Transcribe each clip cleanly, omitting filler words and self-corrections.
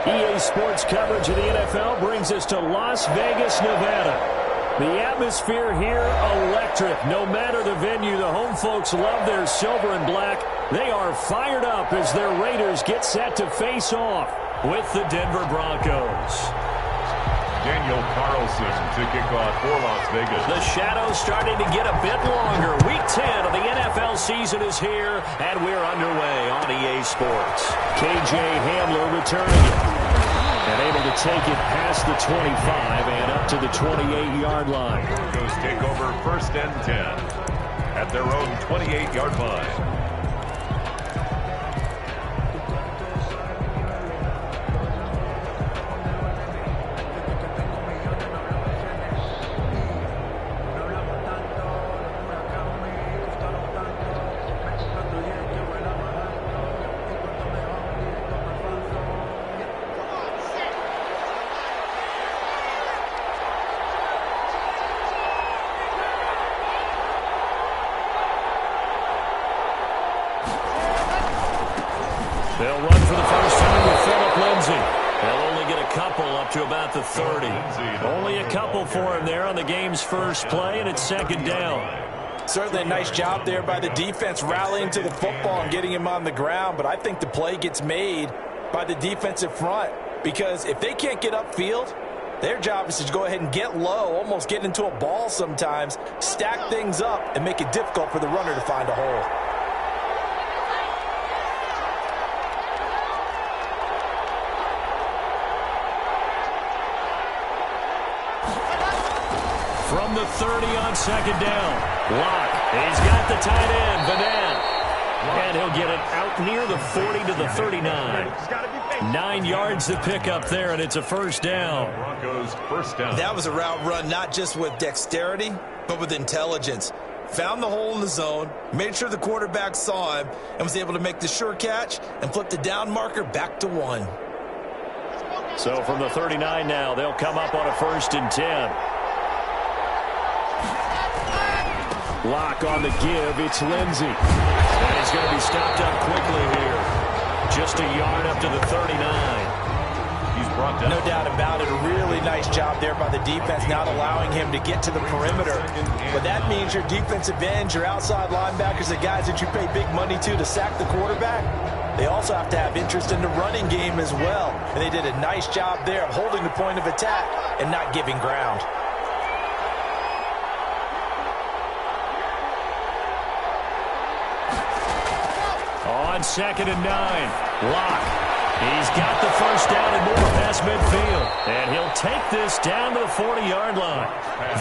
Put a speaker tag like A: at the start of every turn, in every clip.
A: EA Sports coverage of the NFL brings us to Las Vegas, Nevada. The atmosphere here, electric. No matter the venue, the home folks love their silver and black. They are fired up as their Raiders get set to face off with the Denver Broncos.
B: Daniel Carlson to kick off for Las Vegas.
A: The shadow's starting to get a bit longer. Week 10 of the NFL season is here, and we're underway on EA Sports. KJ Hamler returning it. And able to take it past the 25 and up to the 28-yard line.
B: Broncos take over 1st and 10 at their own 28-yard line.
A: They'll run for the first time with Phillip Lindsay. They'll only get a couple up to about the 30. Only a couple for him there on the game's first play, and it's 2nd down.
C: Certainly a nice job there by the defense rallying to the football and getting him on the ground, but I think the play gets made by the defensive front because if they can't get upfield, their job is to go ahead and get low, almost get into a ball sometimes, stack things up, and make it difficult for the runner to find a hole.
A: From the 30 on 2nd down. Locke. He's got the tight end, Vanette. And he'll get it out near the 40 to the 39. 9 yards to pick up there, and it's a 1st down.
B: Broncos 1st down.
D: That was a route run not just with dexterity, but with intelligence. Found the hole in the zone, made sure the quarterback saw him, and was able to make the sure catch and flip the down marker back to 1.
A: So from the 39 now, they'll come up on a 1st and 10. Lock on the give. It's Lindsay. And he's going to be stopped up quickly here. Just a yard up to the 39.
B: He's brought down.
C: No doubt about it. A really nice job there by the defense, not allowing him to get to the perimeter. But that means your defensive ends, your outside linebackers, the guys that you pay big money to sack the quarterback, they also have to have interest in the running game as well. And they did a nice job there of holding the point of attack and not giving ground.
A: On 2nd and 9, Locke. He's got the 1st down and more past midfield. And he'll take this down to the 40-yard line.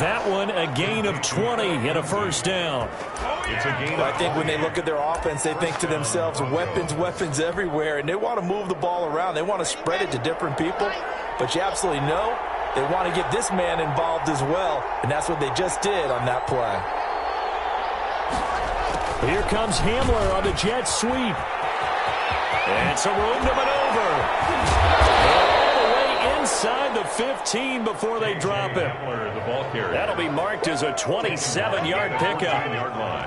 A: That one a gain of 20 and a 1st down.
B: It's a gain.
C: I think when they look at their offense, they think to themselves, weapons everywhere, and they want to move the ball around. They want to spread it to different people. But you absolutely know they want to get this man involved as well, and that's what they just did on that play.
A: Here comes Hamler on the jet sweep. And some room to maneuver. All the way inside the 15 before they drop it. That'll be marked as a 27-yard pickup.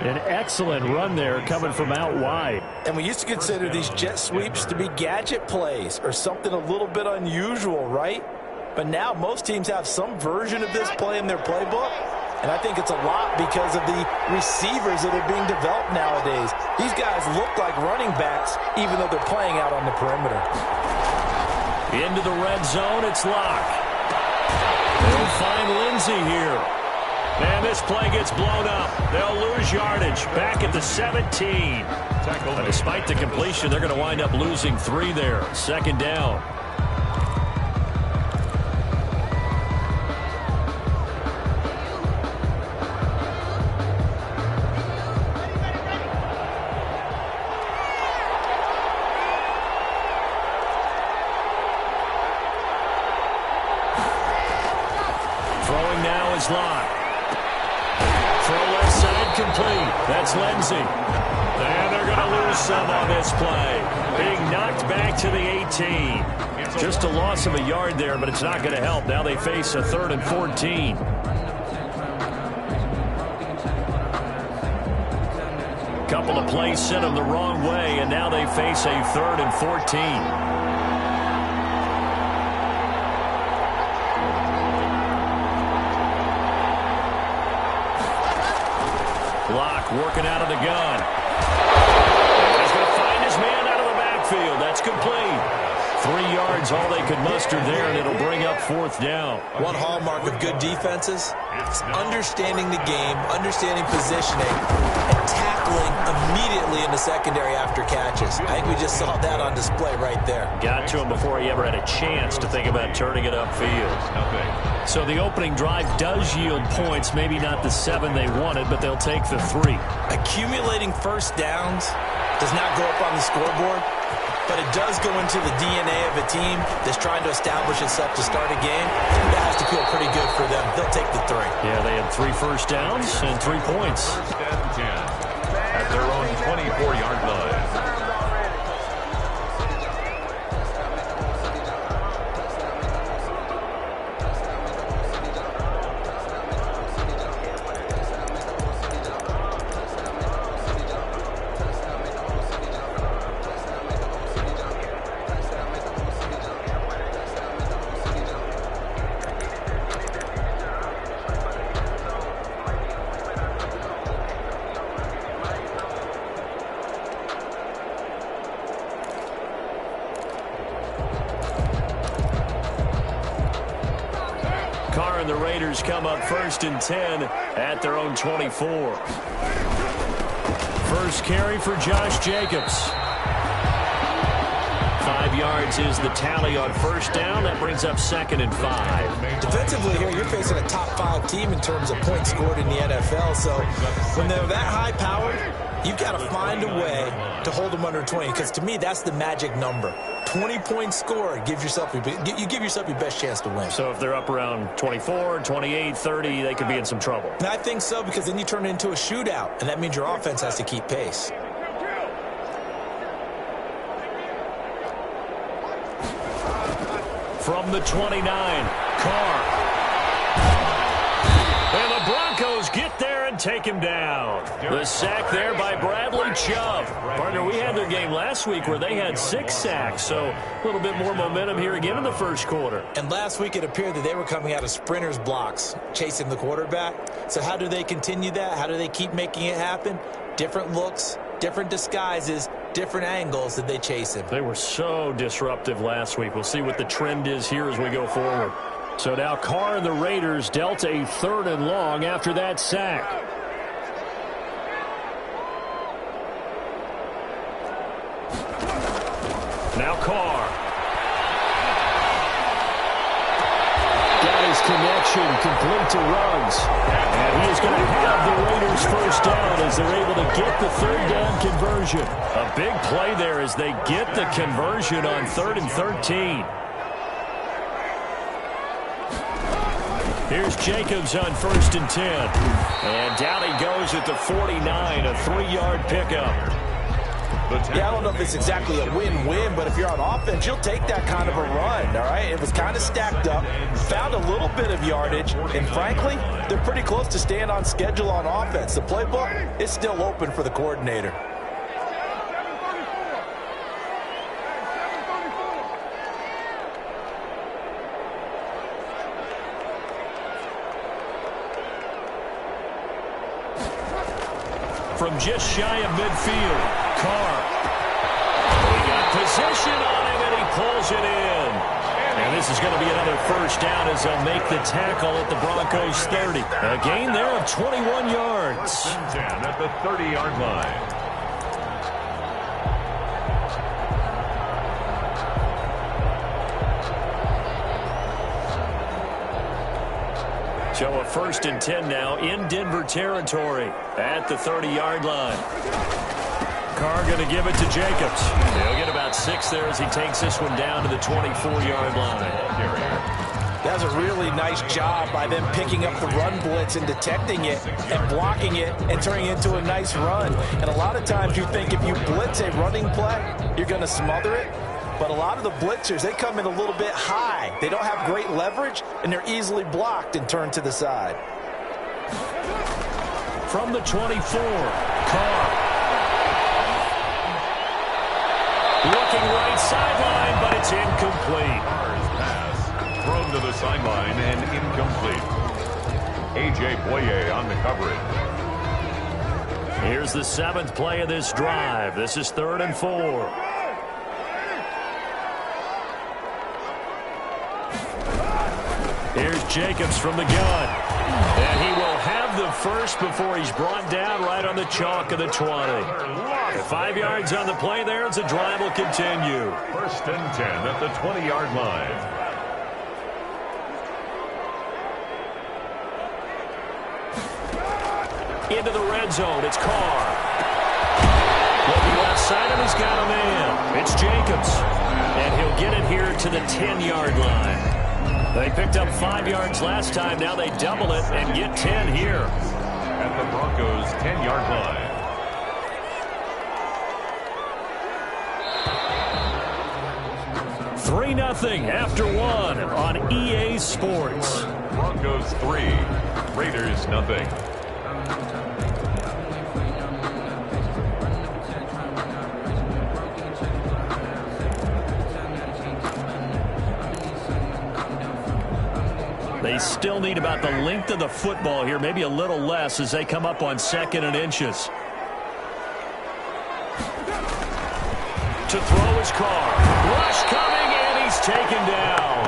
A: An excellent run there coming from out wide.
C: And we used to consider these jet sweeps to be gadget plays or something a little bit unusual, right? But now most teams have some version of this play in their playbook. And I think it's a lot because of the receivers that are being developed nowadays. These guys look like running backs, even though they're playing out on the perimeter.
A: Into the red zone, it's Locke. They'll find Lindsay here. And this play gets blown up. They'll lose yardage back at the 17. But despite the completion, they're going to wind up losing 3 there. 2nd down. Locke. Throw left side complete. That's Lindsay. And they're going to lose some on this play. Being knocked back to the 18. Just a loss of a yard there, but it's not going to help. Now they face a 3rd and 14. Couple of plays sent them the wrong way, and now they face a 3rd and 14. working out of the gun. And he's going to find his man out of the backfield. That's complete. 3 yards, all they could muster there, and it'll bring up 4th down.
D: One hallmark of good defenses is understanding the game, understanding positioning, and tackling immediately in the secondary after catches. I think we just saw that on display right there.
A: Got to him before he ever had a chance to think about turning it upfield. So the opening drive does yield points, maybe not the 7 they wanted, but they'll take the 3.
D: Accumulating first downs does not go up on the scoreboard, but it does go into the DNA of a team that's trying to establish itself to start a game. That has to feel pretty good for them. They'll take the 3.
A: Yeah, they had 3 first downs and 3 points.
B: 1st and 10 at their own 24-yard line.
A: Carr and the Raiders come up 1st and 10 at their own 24. First carry for Josh Jacobs. 5 yards is the tally on first down. That brings up 2nd and 5.
D: Defensively here, you're facing a top 5 team in terms of points scored in the NFL. So when they're that high-powered, you've got to find a way to hold them under 20. Because to me, that's the magic number. 20 points scored gives yourself you give yourself your best chance to win.
A: So if they're up around 24, 28, 30, they could be in some trouble.
D: And I think so, because then you turn it into a shootout, and that means your offense has to keep pace.
A: From the 29, Carr. And the Broncos get there and take him down. The sack there by Bradley Chubb. Partner, we had their game last week where they had 6 sacks, so a little bit more momentum here again in the first quarter.
D: And last week it appeared that they were coming out of sprinters blocks, chasing the quarterback. So how do they continue that? How do they keep making it happen? Different looks, different disguises, different angles that they chase him.
A: They were so disruptive last week. We'll see what the trend is here as we go forward. So now Carr and the Raiders dealt a 3rd and long after that sack. Now Carr. Got his connection, complete to Ruggs. And he is going to have the Raiders first down as they're able to get the 3rd down conversion. A big play there as they get the conversion on 3rd and 13. Here's Jacobs on 1st and 10. And down he goes at the 49, a 3-yard pickup.
C: Yeah, I don't know if it's exactly a win-win, but if you're on offense, you'll take that kind of a run, all right? It was kind of stacked up, found a little bit of yardage, and frankly, they're pretty close to staying on schedule on offense. The playbook is still open for the coordinator.
A: From just shy of midfield, Carr. He got position on him, and he pulls it in. And this is going to be another first down as they'll make the tackle at the Broncos' 30. A gain there of 21 yards.
B: 10 at the 30-yard line.
A: So a 1st and 10 now in Denver territory at the 30-yard line. Carr going to give it to Jacobs. He'll get about 6 there as he takes this one down to the 24-yard line.
C: That was a really nice job by them picking up the run blitz and detecting it and blocking it and turning it into a nice run. And a lot of times you think if you blitz a running play, you're going to smother it. But a lot of the blitzers, they come in a little bit high. They don't have great leverage, and they're easily blocked and turned to the side.
A: From the 24, Carr. Looking right sideline, but it's incomplete.
B: Carr's pass thrown to the sideline and incomplete. A.J. Boye on the coverage.
A: Here's the 7th play of this drive. This is 3rd and 4. Here's Jacobs from the gun. And he will have the first before he's brought down right on the chalk of the 20. 5 yards on the play there as the drive will continue.
B: 1st and 10 at the 20-yard line.
A: Into the red zone. It's Carr. Looking left side him, he's got a man. It's Jacobs. And he'll get it here to the 10-yard line. They picked up 5 yards last time. Now they double it and get 10 here.
B: At the Broncos' 10-yard line.
A: 3-0 after 1 on EA Sports.
B: Broncos 3, Raiders nothing.
A: They still need about the length of the football here, maybe a little less as they come up on 2nd and inches. To throw his Carr. Rush coming, and he's taken down.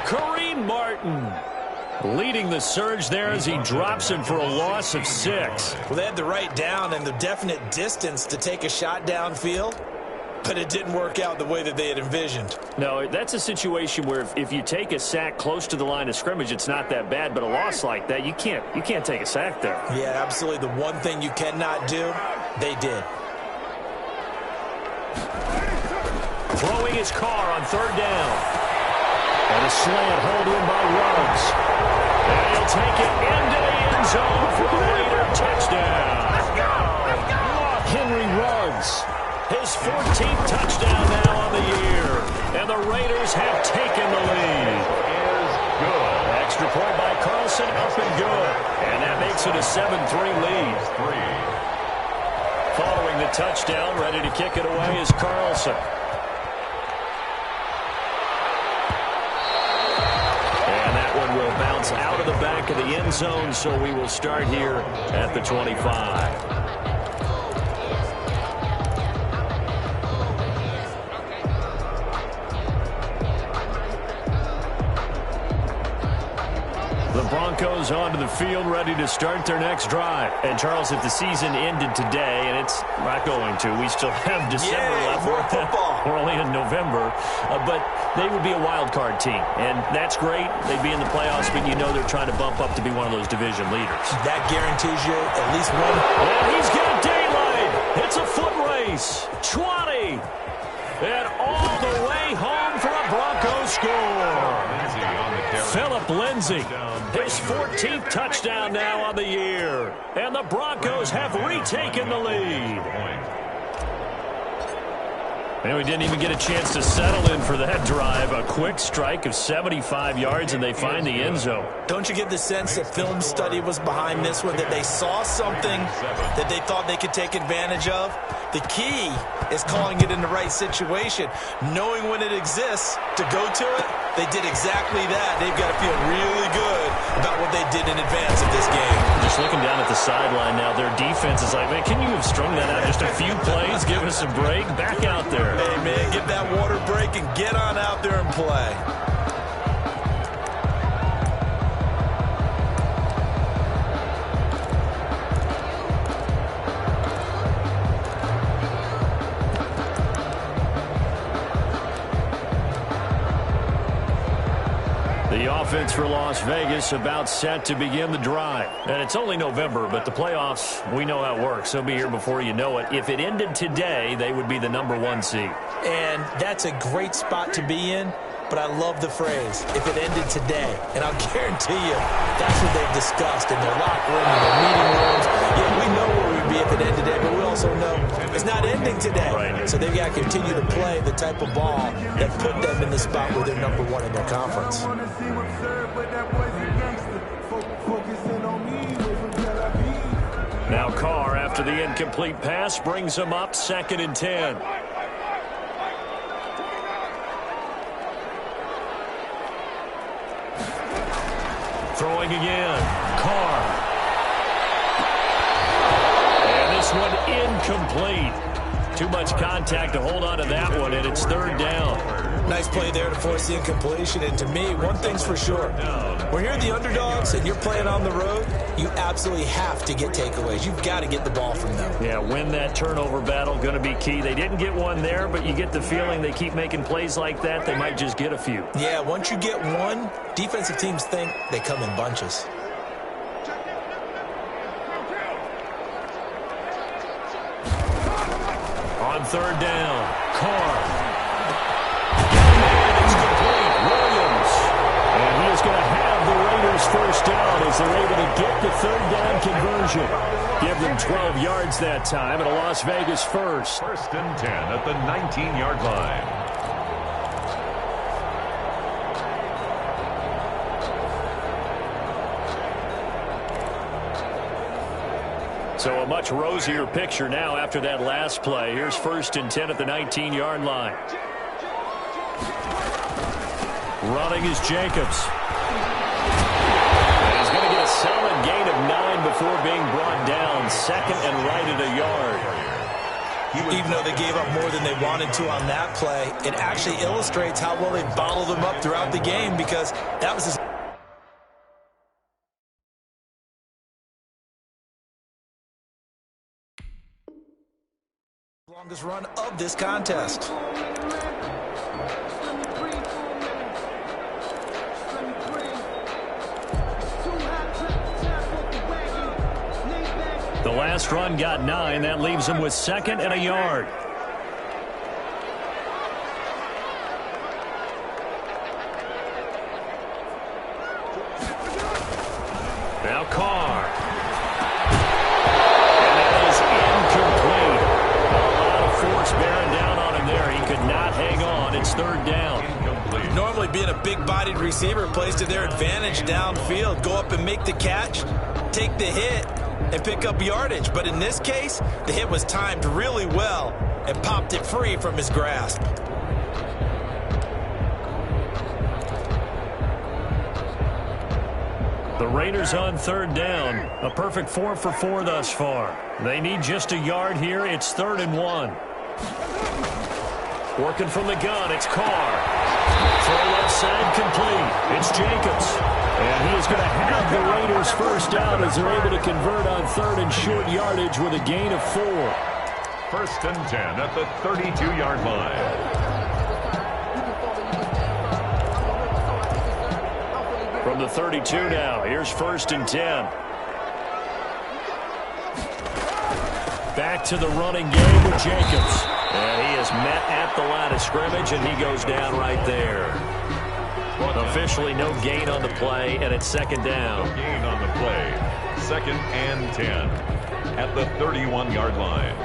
A: Kareem Martin leading the surge there as he drops him for a loss of 6.
D: Well, they had the right down and the definite distance to take a shot downfield, but it didn't work out the way that they had envisioned.
A: No, that's a situation where if you take a sack close to the line of scrimmage, it's not that bad, but a loss like that, you can't take a sack there.
D: Yeah, absolutely. The one thing you cannot do, they did.
A: Throwing his Carr on 3rd down. And a slant hold in by Ruggs. And he'll take it into the end zone for a Raider touchdown. Henry Ruggs. His 14th touchdown now on the year. And the Raiders have taken the lead.
B: Is good.
A: Extra point by Carlson, up and good. And that makes it a 7-3 lead. Following the touchdown, ready to kick it away is Carlson. And that one will bounce out of the back of the end zone, so we will start here at the 25. The Broncos onto the field, ready to start their next drive. And, Charles, if the season ended today, and it's not going to, we still have December left.
D: More football.
A: We're only in November. But they would be a wild card team. And that's great. They'd be in the playoffs, but you know they're trying to bump up to be one of those division leaders.
D: That guarantees you at least one.
A: And he's got daylight. It's a foot race. 20. And all the way home for a Broncos score. Philip Lindsay, his 14th touchdown now on the year. And the Broncos have retaken the lead. And we didn't even get a chance to settle in for that drive. A quick strike of 75 yards, and they find the end zone.
D: Don't you get the sense that film study was behind this one, that they saw something that they thought they could take advantage of? The key is calling it in the right situation, knowing when it exists to go to it. They did exactly that. They've got to feel really good about what they did in advance of this game.
A: Just looking down at the sideline now, their defense is like, man, can you have strung that out just a few plays? Give us a break. Back out there.
D: Hey, man, get that water break and get on out there and play.
A: The offense for Las Vegas about set to begin the drive. And it's only November, but the playoffs, we know how it works. They'll be here before you know it. If it ended today, they would be the #1 seed.
D: And that's a great spot to be in, but I love the phrase, if it ended today. And I'll guarantee you, that's what they've discussed in their locker room, in their meeting rooms. Yeah, we know where we'd be if it ended today, but we also know it's not ending today.
A: Right.
D: So they've got to continue to play the type of ball that put them in the spot where they're #1 in their conference.
A: Now Carr, after the incomplete pass, brings him up 2nd and 10. Throwing again. Carr. And incomplete. Too much contact to hold on to that one, and it's third down.
D: Nice play there to force the incompletion. And to me, one thing's for sure. When you're the underdogs and you're playing on the road, you absolutely have to get takeaways. You've got to get the ball from them.
A: Yeah, win that turnover battle, going to be key. They didn't get one there, but you get the feeling they keep making plays like that, they might just get a few.
D: Yeah, once you get one, defensive teams think they come in bunches.
A: On third down, Carr. And it's complete. Williams. And he is going to have the Raiders first down as they're able to get the third down conversion. Give them 12 yards that time and a Las Vegas first.
B: First and 10 at the 19-yard line.
A: So a much rosier picture now after that last play. Here's first and 10 at the 19-yard line. Running is Jacobs. And he's going to get a solid gain of 9 before being brought down. Second and right at a yard.
D: Even though they gave up more than they wanted to on that play, it actually illustrates how well they bottled them up throughout the game, because that was his longest run of this contest.
A: The last run got 9. That leaves him with second and a yard. Now Carr. And that is incomplete. A lot of force bearing down on him there. He could not hang on. It's third down.
D: Normally being a big-bodied receiver plays to their advantage downfield. Go up and make the catch, take the hit, and pick up yardage. But in this case, the hit was timed really well and popped it free from his grasp.
A: The Raiders on third down. A perfect 4 for 4 thus far. They need just a yard here. It's 3rd and 1. Working from the gun, it's Carr. Throw left side complete. It's Jacobs. And he is going to have the Raiders first down as they're able to convert on third and short yardage with a gain of 4.
B: First and 10 at the 32-yard line.
A: From the 32 now, here's first and 10. Back to the running game with Jacobs. And he is met at the line of scrimmage, and he goes down right there. Officially no gain on the play, and it's second down.
B: No gain on the play. Second and 10 at the 31-yard line.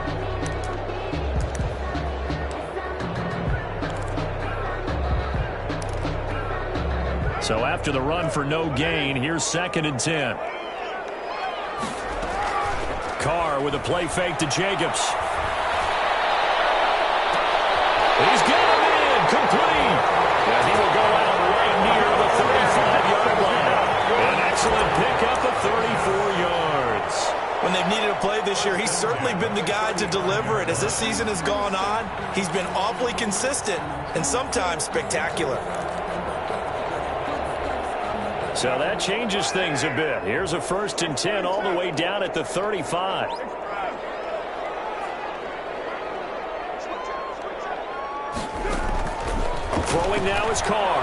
A: So after the run for no gain, here's second and 10. Carr with a play fake to Jacobs. He's got him in, complete. And he will go out right near the 35-yard line. An excellent pickup of 34 yards.
D: When they've needed a play this year, he's certainly been the guy to deliver it. As this season has gone on, he's been awfully consistent and sometimes spectacular.
A: So that changes things a bit. Here's a first and 10 all the way down at the 35. Throwing now is Carr.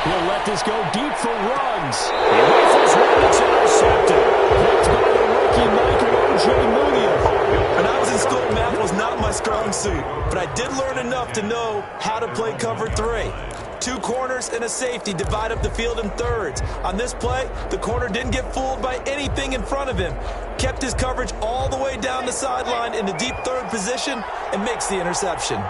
A: He'll let this go deep for Ruggs. He rifles one, it's intercepted. Picked by the rookie Michael Ojemudia.
D: When I was in school, math was not my strong suit, but I did learn enough to know how to play cover 3. 2 corners and a safety divide up the field in thirds. On this play, the corner didn't get fooled by anything in front of him. Kept his coverage all the way down the sideline in the deep third position and makes the interception.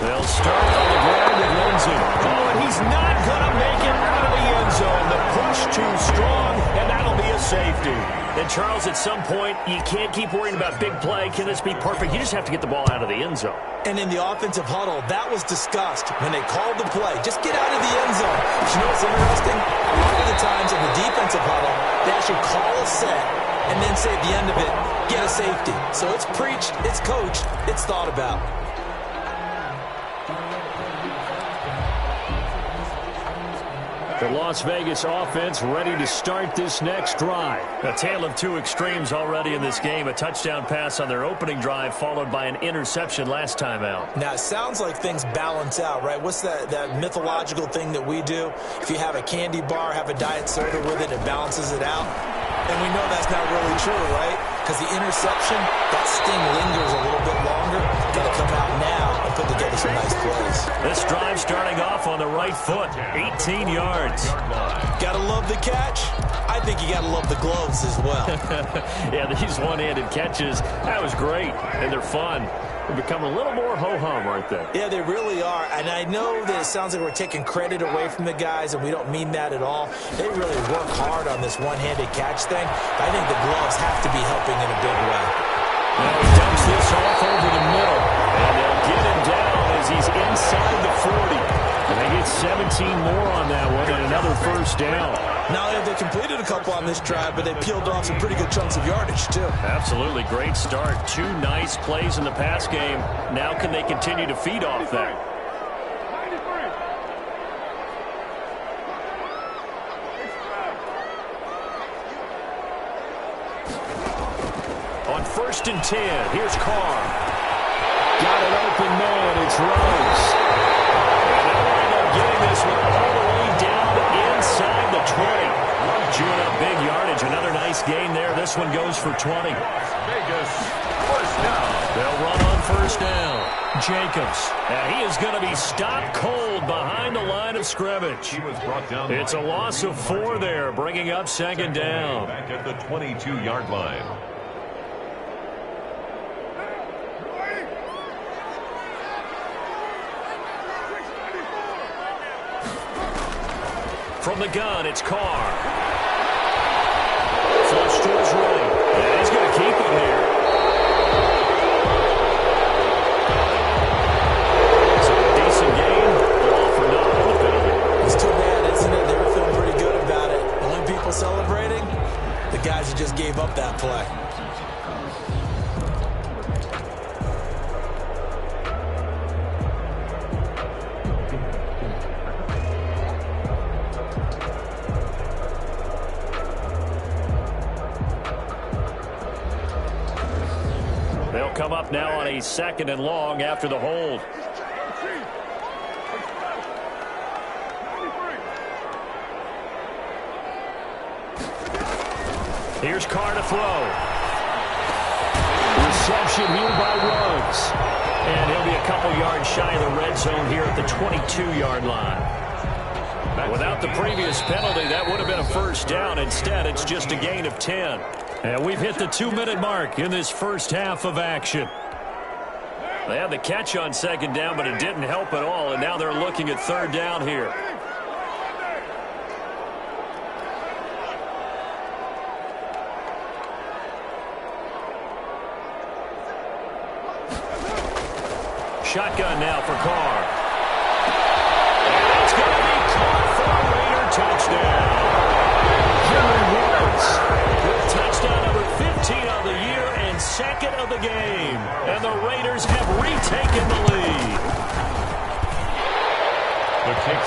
A: They'll start on the ground with Lindsey. Oh, and he's not going to make it out of the end zone. The push too strong, and that'll be a safety. And, Charles, at some point, you can't keep worrying about big play. Can this be perfect? You just have to get the ball out of the end zone.
D: And in the offensive huddle, that was discussed when they called the play. Just get out of the end zone. But you know what's interesting? A lot of the times in the defensive huddle, they actually call a set and then say at the end of it, get a safety. So it's preached, it's coached, it's thought about.
A: The Las Vegas offense ready to start this next drive. A tale of two extremes already in this game. A touchdown pass on their opening drive followed by an interception last time out.
D: Now, it sounds like things balance out, right? What's that mythological thing that we do? If you have a candy bar, have a diet soda with it, it balances it out. And we know that's not really true, right? Because the interception, that sting lingers a little bit longer. Got to come out now and put together some nice plays.
A: This drive starting off on the right foot, 18 yards.
D: Got to love the catch. I think you got to love the gloves as well.
A: Yeah, these one-handed catches, that was great, and they're fun. They've become a little more ho-hum, aren't they?
D: Yeah, they really are. And I know that it sounds like we're taking credit away from the guys, and we don't mean that at all. They really work hard on this one-handed catch thing. But I think the gloves have to be helping in a big way.
A: Now he dumps this off over the middle, and they'll get him down as he's inside the 40. And they get 17 more on that one and another first down.
D: Not only have they completed a couple on this drive, but they peeled off some pretty good chunks of yardage, too.
A: Absolutely. Great start. Two nice plays in the pass game. Now can they continue to feed off that? On 1st and 10, here's Carr. Got an open man. It's Rose. Getting this one all the way down inside the 20. Chewing up big yardage. Another nice gain there. This one goes for 20.
B: Vegas, first down.
A: They'll run on first down. Jacobs. And he is going to be stopped cold behind the line of scrimmage.
B: He was brought down.
A: It's a loss of 4 there, bringing up second down.
B: Back at the 22-yard line.
A: From the gun, it's Carr. Flush to his right. And he's going to keep it here. So a decent game, but all for naught on the penalty.
D: It's too bad, isn't it? They were feeling pretty good about it. Only people celebrating, the guys who just gave up that play.
A: They'll come up now on a 2nd and long after the hold. Here's Carr to throw. Reception here by Ruggs. And he'll be a couple yards shy of the red zone here at the 22-yard line. Without the previous penalty, that would have been a first down. Instead, it's just a gain of 10. And we've hit the 2-minute mark in this first half of action. They had the catch on 2nd down, but it didn't help at all. And now they're looking at 3rd down here. Shotgun now for Carr. And it's going to be caught for a Raider touchdown. Henry Woods with touchdown number 15 of the year and 2nd of the game. And the Raiders have retaken the lead.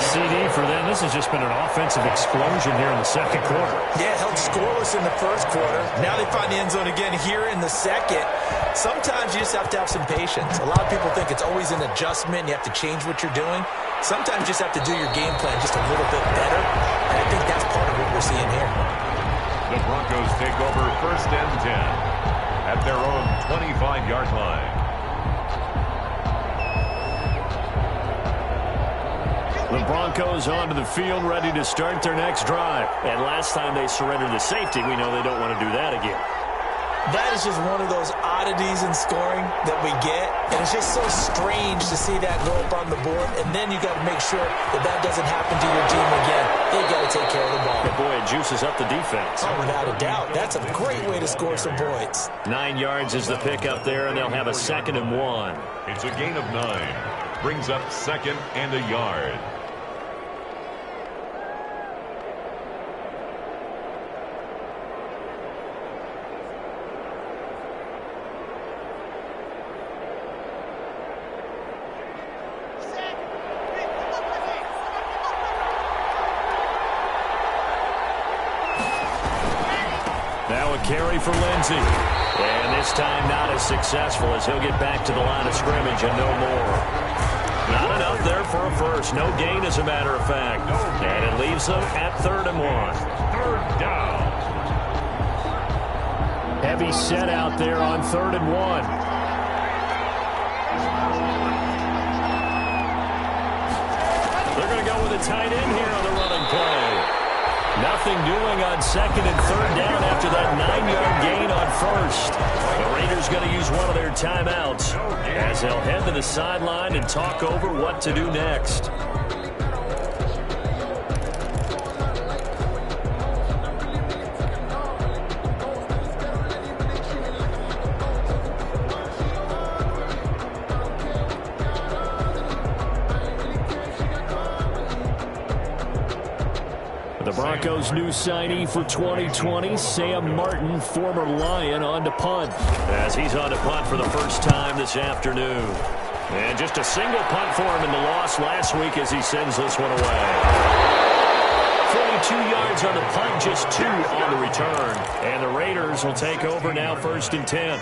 A: CD for them. This has just been an offensive explosion here in the 2nd quarter.
D: Yeah, held scoreless in the 1st quarter. Now they find the end zone again here in the 2nd. Sometimes you just have to have some patience. A lot of people think it's always an adjustment. You have to change what you're doing. Sometimes you just have to do your game plan just a little bit better. And I think that's part of what we're seeing here.
B: The Broncos take over 1st and 10 at their own 25-yard line.
A: The Broncos onto the field, ready to start their next drive. And last time they surrendered the safety, we know they don't want to do that again.
D: That is just one of those oddities in scoring that we get. And it's just so strange to see that go up on the board. And then you got to make sure that that doesn't happen to your team again. They got to take care of the ball.
A: But boy, it juices up the defense.
D: Oh, without a doubt. That's a great way to score some points.
A: 9 yards is the pick up there, and they'll have a 2nd and 1.
B: It's a gain of 9. Brings up 2nd and a yard.
A: A carry for Lindsey. And this time not as successful as he'll get back to the line of scrimmage and no more. Not enough there for a first. No gain, as a matter of fact. And it leaves them at 3rd and 1.
B: Third down.
A: Heavy set out there on 3rd and 1. They're going to go with a tight end here on the running play. Nothing doing on 2nd and 3rd down after that 9-yard gain on 1st. The Raiders going to use one of their timeouts as they'll head to the sideline and talk over what to do next. The Broncos' new signee for 2020, Sam Martin, former Lion, on to punt. As he's on to punt for the first time this afternoon. And just a single punt for him in the loss last week as he sends this one away. 42 yards on the punt, just 2 on the return. And the Raiders will take over now 1st and 10.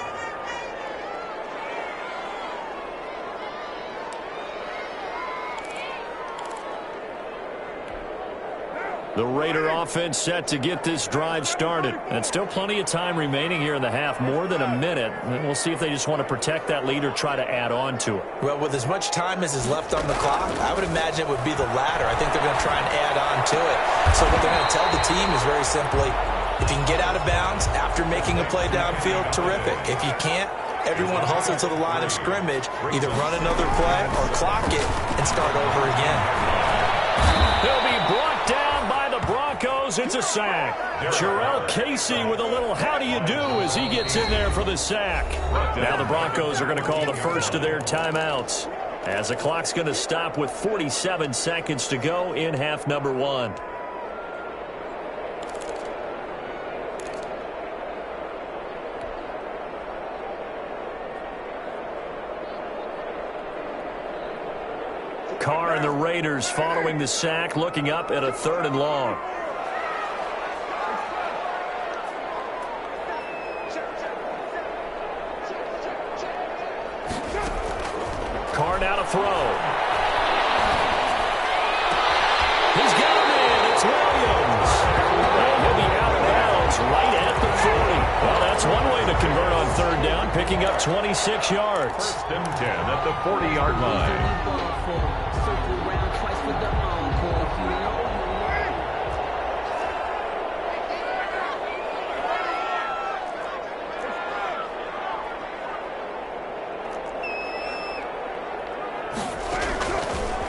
A: The Raider offense set to get this drive started. And still plenty of time remaining here in the half, more than a minute. And we'll see if they just want to protect that lead or try to add on to it.
D: Well, with as much time as is left on the clock, I would imagine it would be the latter. I think they're going to try and add on to it. So what they're going to tell the team is very simply, if you can get out of bounds after making a play downfield, terrific. If you can't, everyone hustle to the line of scrimmage, either run another play or clock it and start over again.
A: They'll be brought down by the Broncos. It's a sack. Jarrell Casey with a little how do you do as he gets in there for the sack. Now the Broncos are going to call the first of their timeouts as the clock's going to stop with 47 seconds to go in half number 1. Carr and the Raiders following the sack, looking up at a 3rd and long. Carr now to throw. He's got him in. It's Williams. And he'll be out of bounds right at the 40. Well, that's one way to convert on 3rd down, picking up 26 yards.
B: 1st and 10 at the 40-yard line.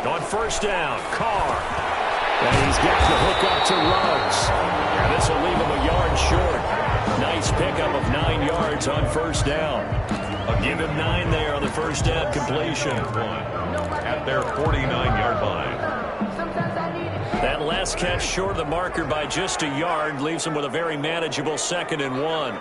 A: On 1st down, Carr. And he's got the hook up to Ruggs. And this will leave him a yard short. Nice pickup of 9 yards on 1st down. I'll give him 9 there on the 1st down completion.
B: At their 49-yard line.
A: That last catch short of the marker by just a yard leaves him with a very manageable 2nd and 1.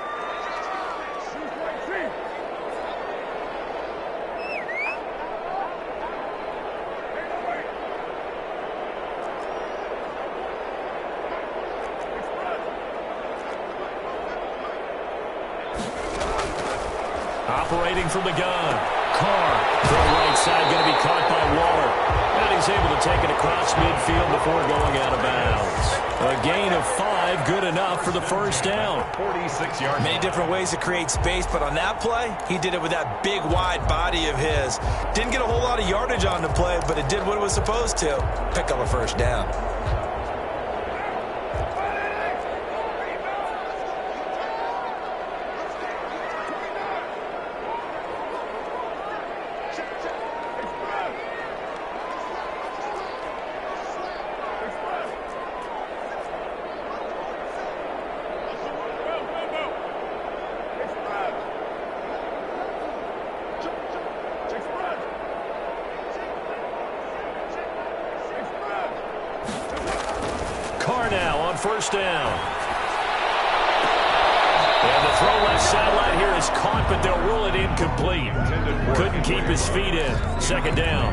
A: Operating from the gun. Carr to the right side, going to be caught by Waller. And he's able to take it across midfield before going out of bounds. A gain of 5, good enough for the 1st down.
B: 46 yards.
D: Many different ways to create space, but on that play, he did it with that big, wide body of his. Didn't get a whole lot of yardage on the play, but it did what it was supposed to. Pick up a 1st down.
A: Carr now on 1st down. And the throw left sideline here is caught, but they'll rule it incomplete. Couldn't keep his feet in. 2nd down.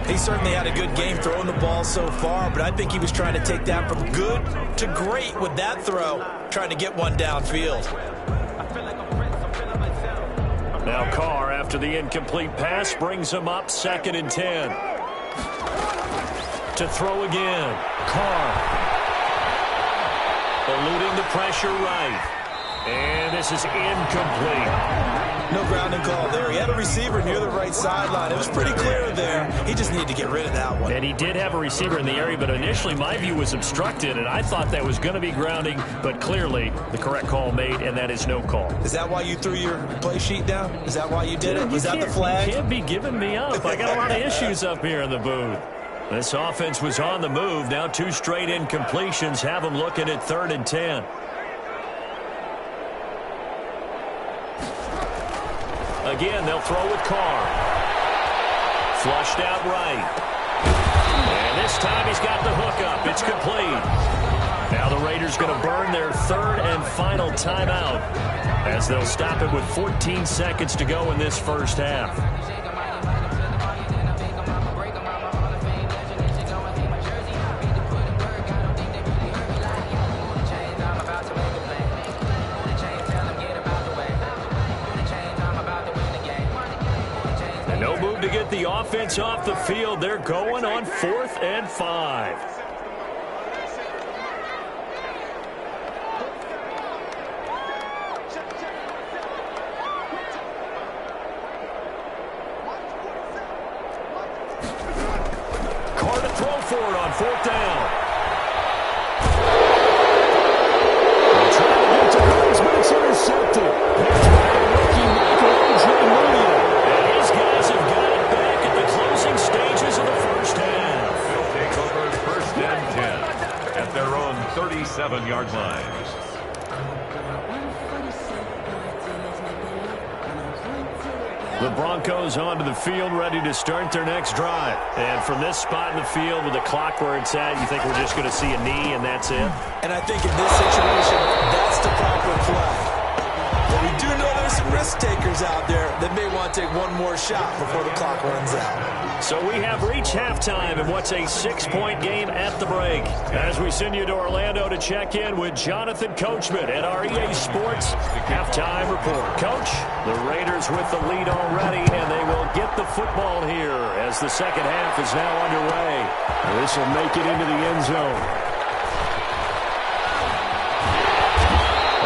D: He certainly had a good game throwing the ball so far, but I think he was trying to take that from good to great with that throw, trying to get one downfield.
A: Now Carr, after the incomplete pass, brings him up 2nd and 10. To throw again. Carr. Eluding the pressure right. And this is incomplete.
D: No grounding call there. He had a receiver near the right sideline. It was pretty clear there. He just needed to get rid of that one.
A: And he did have a receiver in the area, but initially my view was obstructed, and I thought that was going to be grounding, but clearly the correct call made, and that is no call.
D: Is that why you threw your play sheet down? Is that why you did it? Was that the flag?
A: You can't be giving me up. I got a lot of issues up here in the booth. This offense was on the move. Now 2 straight incompletions have them looking at 3rd and 10. Again, they'll throw with Carr. Flushed out right. And this time he's got the hook up. It's complete. Now the Raiders going to burn their 3rd and final timeout as they'll stop it with 14 seconds to go in this first half. To get the offense off the field, they're going on 4th and 5. Carr to throw for it on 4th down. Trying to get to Hurts, but it's intercepted. Picked by the rookie Michael and his guys have got it back at the closing stages of the first half.
B: They'll take over 1st and 10 at their own 37-yard line.
A: The Broncos onto the field, ready to start their next drive. And from this spot in the field with the clock where it's at, you think we're just going to see a knee and that's it?
D: And I think in this situation, that's the proper play. But we do know there's some risk takers out there that may want to take one more shot before the clock runs out.
A: So we have reached halftime in what's a 6-point game at the break. As we send you to Orlando to check in with Jonathan Coachman at our EA Sports Halftime Report. Coach, the Raiders with the lead already, and they will get the football here as the second half is now underway. This will make it into the end zone.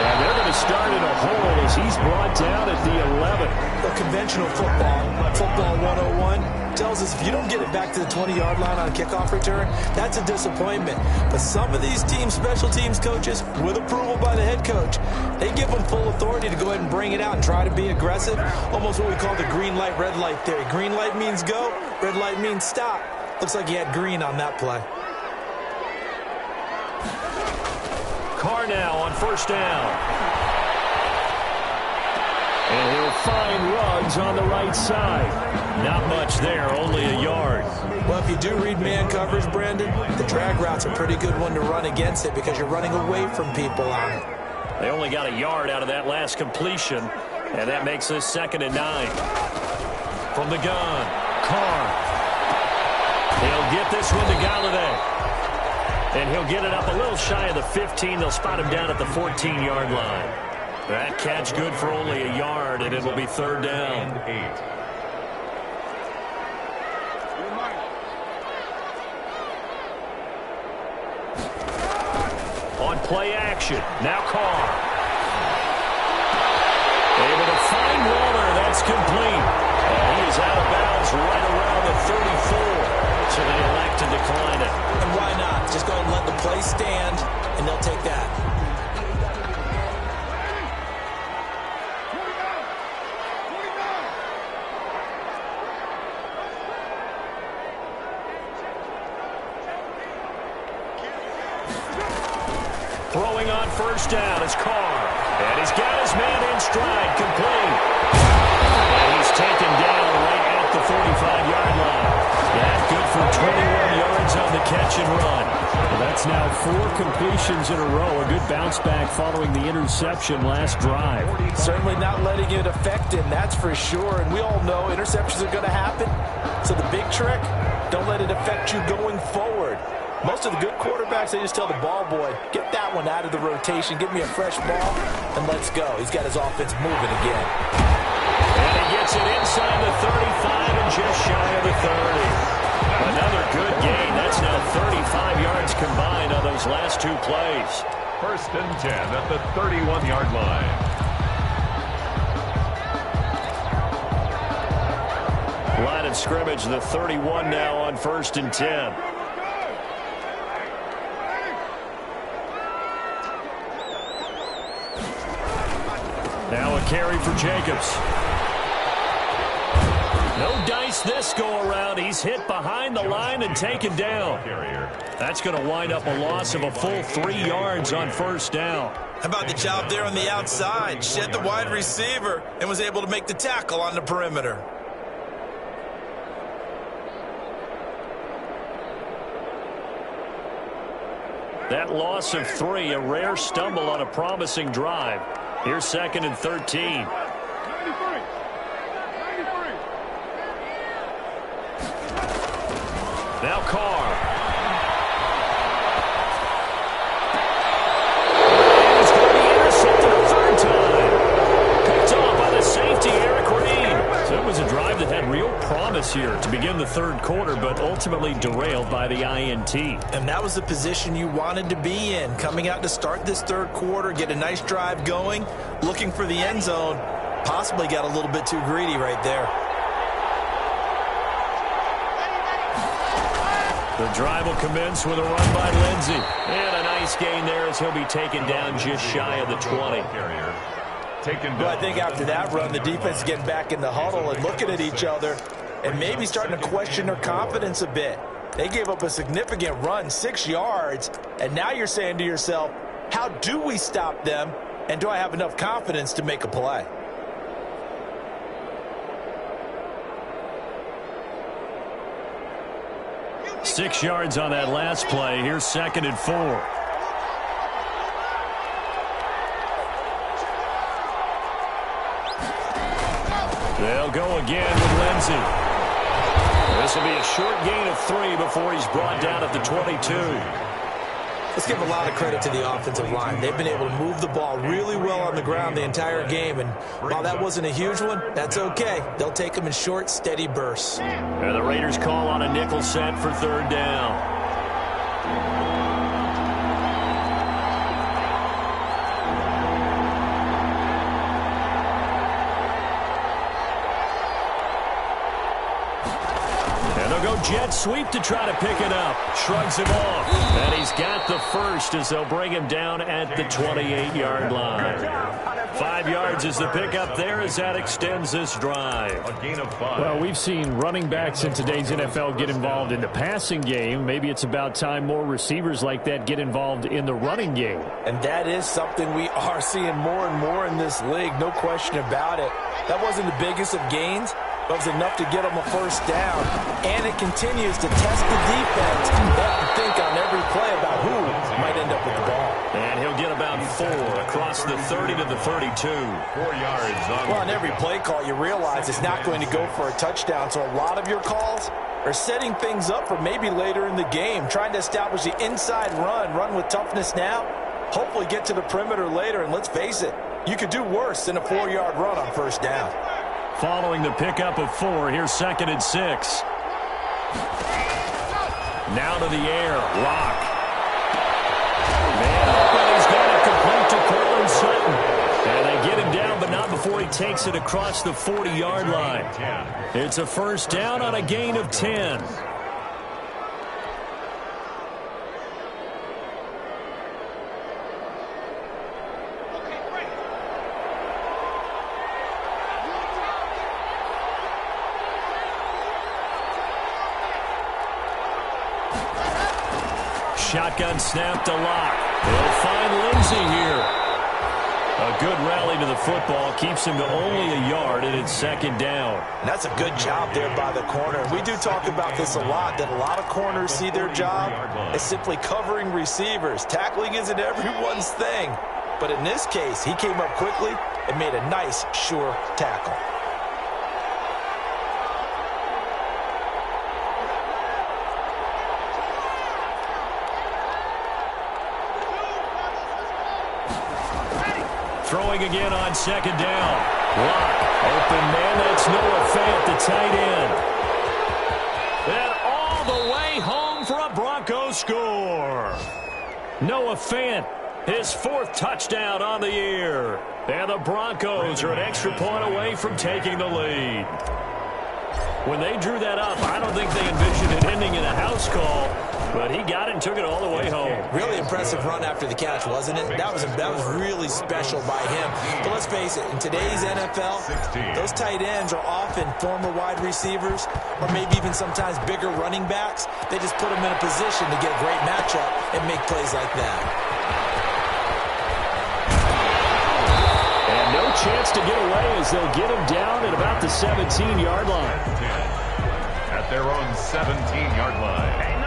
A: And they're going to start in a hole as he's brought down at the 11.
D: The conventional football 101, tells us if you don't get it back to the 20-yard line on a kickoff return, that's a disappointment. But some of these teams, special teams coaches, with approval by the head coach, they give them full authority to go ahead and bring it out and try to be aggressive, almost what we call the green light, red light theory. Green light means go, red light means stop. Looks like he had green on that play.
A: Carr now on 1st down. And he'll find Ruggs on the right side. Not much there, only a yard.
D: Well, if you do read man coverage, Brandon, the drag route's a pretty good one to run against it because you're running away from people on it.
A: They only got a yard out of that last completion, and that makes this 2nd and 9. From the gun, Carr. He'll get this one to Galladay. And he'll get it up a little shy of the 15. They'll spot him down at the 14-yard line. That catch good for only a yard, and it'll be 3rd down.
B: 8.
A: On play action, now Carr. Able to find Waller, that's complete. And he is out of bounds right around the 34. So they elect to decline it.
D: And why not? Just go ahead and let the play stand, and they'll take that.
A: Throwing on 1st down is Carr. And he's got his man in stride, complete. And he's taken down right at the 45-yard line. That good for 21 yards on the catch and run.
E: Well, that's now 4 completions in a row. A good bounce back following the interception last drive.
C: Certainly not letting it affect him, that's for sure. And we all know interceptions are going to happen. So the big trick, Don't let it affect you going forward. Most of the good quarterbacks, they just tell the ball boy, get that one out of the rotation, give me a fresh ball, and let's go. He's got his offense moving again.
A: And he gets it inside the 35 and just shy of the 30. Another good gain. That's now 35 yards combined on those last two plays.
B: 1st and 10 at the 31-yard line.
A: Line of scrimmage, the 31 now on 1st and 10. Now a carry for Jacobs. No dice this go-around. He's hit behind the line and taken down. That's going to wind up a loss of a full 3 yards on 1st down.
D: How about the job there on the outside? Shed the wide receiver and was able to make the tackle on the perimeter.
A: That loss of 3, a rare stumble on a promising drive. Here's 2nd and 13. Now Carr. And he's going to be intercepted a 3rd time. Picked off by the safety, Eric Reed. So it was a drive that had real promise here to begin the 3rd quarter, but ultimately derailed by the INT.
C: And that was the position you wanted to be in. Coming out to start this 3rd quarter, get a nice drive going, looking for the end zone. Possibly got a little bit too greedy right there.
A: The drive will commence with a run by Lindsey. And a nice gain there as he'll be taken down just shy of the 20.
C: Well, I think after that run, the defense is getting back in the huddle and looking at each other and maybe starting to question their confidence a bit. They gave up a significant run, 6 yards, and now you're saying to yourself, how do we stop them, and do I have enough confidence to make a play?
A: Six yards on that last play. Here's 2nd and 4. They'll go again with Lindsey. This will be a short gain of 3 before he's brought down at the 22.
C: Let's give a lot of credit to the offensive line. They've been able to move the ball really well on the ground the entire game, and while that wasn't a huge one, that's okay. They'll take them in short, steady bursts.
A: And the Raiders call on a nickel set for 3rd down. Jet sweep to try to pick it up. Shrugs him off. And he's got the first as they'll bring him down at the 28-yard line. 5 yards is the pickup there as that extends this drive.
B: A gain of 5.
E: Well, we've seen running backs in today's NFL get involved in the passing game. Maybe it's about time more receivers like that get involved in the running game.
C: And that is something we are seeing more and more in this league, no question about it. That wasn't the biggest of gains, but it was enough to get them a 1st down. And it continues to test the defense. They have to think on every play about who might end up with the ball.
A: And he'll get about 4 across the 30 to the 32.
B: 4 yards on.
C: Well, on every play call, you realize it's not going to go for a touchdown. So a lot of your calls are setting things up for maybe later in the game, trying to establish the inside run with toughness now, hopefully get to the perimeter later. And let's face it, you could do worse than a 4-yard run on 1st down.
A: Following the pickup of 4, here's 2nd and 6. Now to the air, Rock. Man open, he's got it complete to Cortland Sutton. And they get him down, but not before he takes it across the 40-yard line. It's a 1st down on a gain of 10. Shotgun snap to Locke. They'll find Lindsey here. A good rally to the football keeps him to only a yard, and it's 2nd down.
C: And that's a good job there by the corner. We do talk about this a lot, that a lot of corners see their job as simply covering receivers. Tackling isn't everyone's thing. But in this case, he came up quickly and made a nice, sure tackle.
A: throwing again on second down. Lock, open man, that's Noah Fant, the tight end. And all the way home for a Broncos score. Noah Fant, his 4th touchdown on the year. And the Broncos are an extra point away from taking the lead. When they drew that up, I don't think they envisioned it ending in a house call, but he got it and took it all the way home.
D: Really impressive run after the catch, wasn't it? That was really special by him. But let's face it, in today's NFL, those tight ends are often former wide receivers or maybe even sometimes bigger running backs. They just put them in a position to get a great matchup and make plays like that.
A: And no chance to get away as they'll get him down at about the 17-yard line.
B: At their own 17-yard line.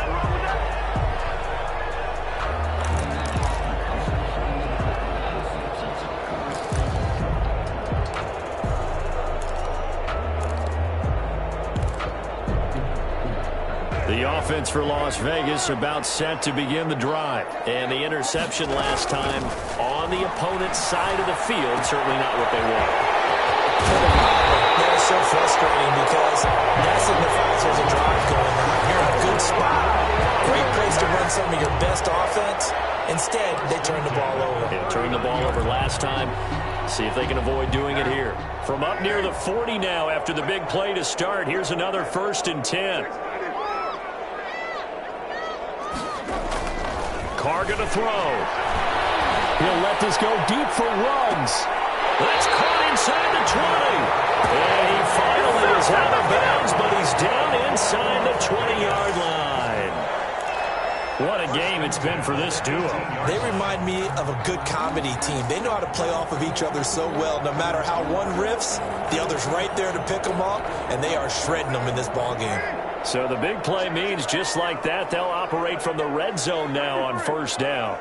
A: The offense for Las Vegas about set to begin the drive. And the interception last time on the opponent's side of the field, certainly not what they want.
D: That is so frustrating because that signifies there's a drive going on. You're in a good spot. Great place to run some of your best offense. Instead, they turn the ball over.
A: Yeah, turned the ball over last time. See if they can avoid doing it here. From up near the 40 now after the big play to start. Here's another 1st and 10. Carr gonna throw. He'll let this go deep for Ruggs. That's caught inside the 20. And he finally is out of bounds, but he's down inside the 20-yard line. What a game it's been for this duo.
D: They remind me of a good comedy team. They know how to play off of each other so well. No matter how one riffs, the other's right there to pick them up, and they are shredding them in this ballgame.
A: So the big play means just like that, they'll operate from the red zone now on 1st down.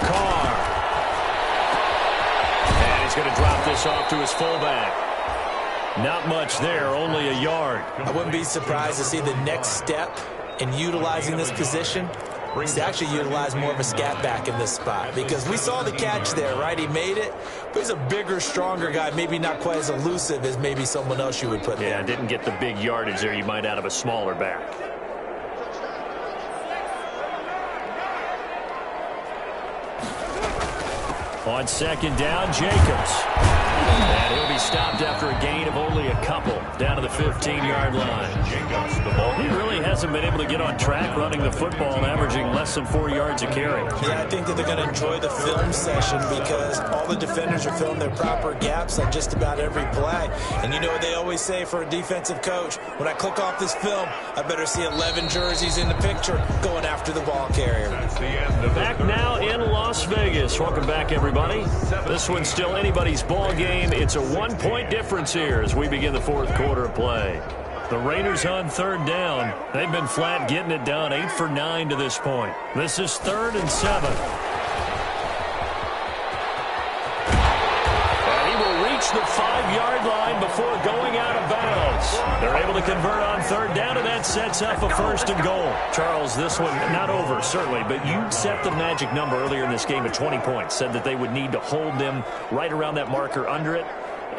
A: Carr. And he's going to drop this off to his fullback. Not much there, only a yard.
D: I wouldn't be surprised to see the next step in utilizing this position is to actually utilize more of a scat back in this spot, because we saw the catch there, right? He made it, but he's a bigger, stronger guy, maybe not quite as elusive as maybe someone else you would put there.
A: Yeah, didn't get the big yardage there you might out of a smaller back. On 2nd down, Jacobs. And he'll be stopped after a gain of only a couple down to the 15-yard line.
B: Jacobs, the ball.
A: He really hasn't been able to get on track running the football and averaging less than 4 yards a carry.
D: Yeah, I think that they're going to enjoy the film session because all the defenders are filling their proper gaps on just about every play. And you know what they always say for a defensive coach? When I click off this film, I better see 11 jerseys in the picture going after the ball carrier.
B: That's the end of
A: Back now in Las Vegas. Welcome back, everybody. This one's still anybody's ball game. It's a 1-point difference here as we begin the 4th quarter of play. The Raiders on 3rd down. They've been flat getting it done, 8 for 9 to this point. This is 3rd and 7. And he will reach the 5-yard line before going out of bounds. They're able to convert on 3rd down, and that sets up a 1st and goal. Charles, this one not over, certainly, but you set the magic number earlier in this game at 20 points. Said that they would need to hold them right around that marker under it.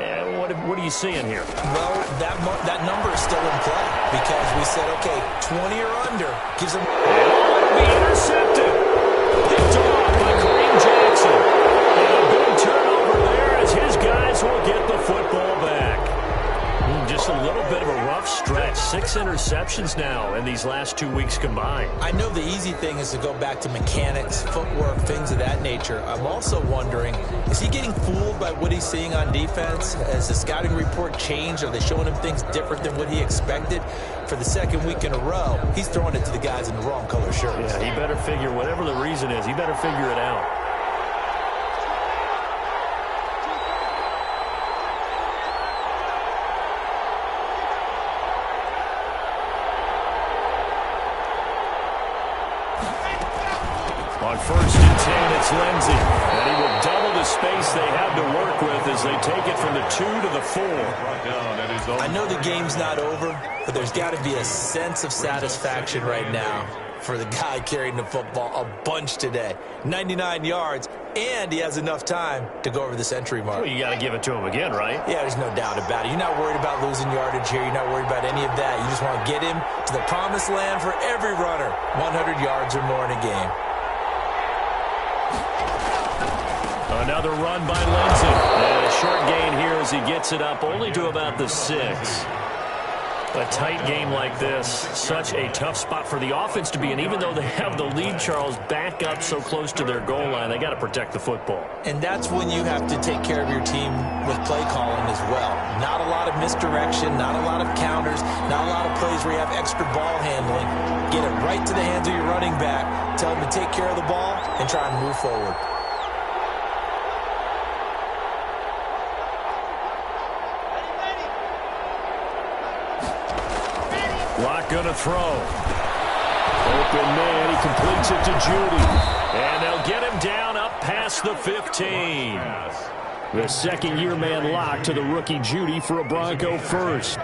A: What are you seeing here?
D: Well, that number is still in play because we said, okay, 20 or under gives them...
A: It'll be intercepted. Picked off by Kareem Jackson. And a big turnover there as his guys will get the football back. Just a little bit of a rough stretch. 6 interceptions now in these last 2 weeks combined.
D: I know the easy thing is to go back to mechanics, footwork, things of that nature. I'm also wondering, is he getting fooled by what he's seeing on defense? Has the scouting report changed? Are they showing him things different than what he expected? For the 2nd week in a row, he's throwing it to the guys in the wrong color shirts.
A: Yeah, he better figure, whatever the reason is, he better figure it out. On 1st and 10, it's Lindsey. And he will double the space they have to work with as they take it from the 2 to the 4.
D: I know the game's not over, but there's got to be a sense of satisfaction right now for the guy carrying the football a bunch today. 99 yards, and he has enough time to go over the century mark.
E: Well, you got to give it to him again, right?
D: Yeah, there's no doubt about it. You're not worried about losing yardage here. You're not worried about any of that. You just want to get him to the promised land for every runner. 100 yards or more in a game.
E: Another run by Lindsey. And a short gain here as he gets it up only to about the 6. A tight game like this, such a tough spot for the offense to be in. Even though they have the lead, Charles, back up so close to their goal line, they got to protect the football.
D: And that's when you have to take care of your team with play calling as well. Not a lot of misdirection, not a lot of counters, not a lot of plays where you have extra ball handling. Get it right to the hands of your running back, tell him to take care of the ball, and try and move forward.
E: Lock gonna throw. Open man, he completes it to Judy. And they'll get him down up past the 15. The second-year man Lock to the rookie Judy for a Bronco first.